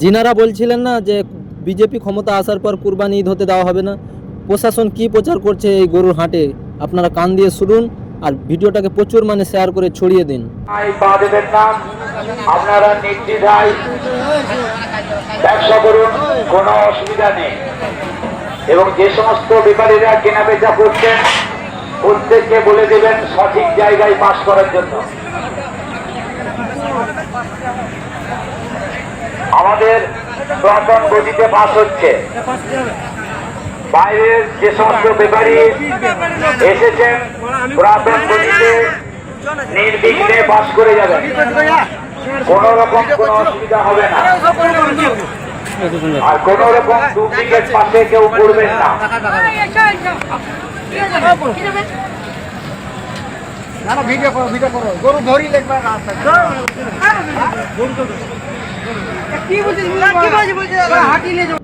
যিনারা বলছিলেন না যে বিজেপি ক্ষমতা আসার পর কুরবানি ঈদ হতে দেওয়া হবে না, প্রশাসন কি প্রচার করছে এই গরুর হাটে আপনারা কান দিয়ে শুনুন আর ভিডিওটাকে প্রচুর শেয়ার করে ছড়িয়ে দিন। পা দেবেন না, আপনারা নির্দ্বিধায় ব্যবসা করুন, কোনো অসুবিধা নেই। এবং যে সমস্ত ব্যাপারীরা কেনা বেচা করছেন প্রত্যেককে বলে দেবেন সঠিক জায়গায় পাস করার জন্য। আমাদের পুরাতন গতিতে পাস হচ্ছে, বাইরের যে সমস্ত ব্যাপারী এসেছেন পুরাতন গতিতে নির্বিঘ্নে পাস করে যাবেন, কোন রকম কোনো অসুবিধা হবে না। আর কোন রকম ডুপ্লিকেট পাশে কেউ করবেন না। ভিডিও করো গরু ধরি লেখবা কি বলছিস হাঁটি নিয়ে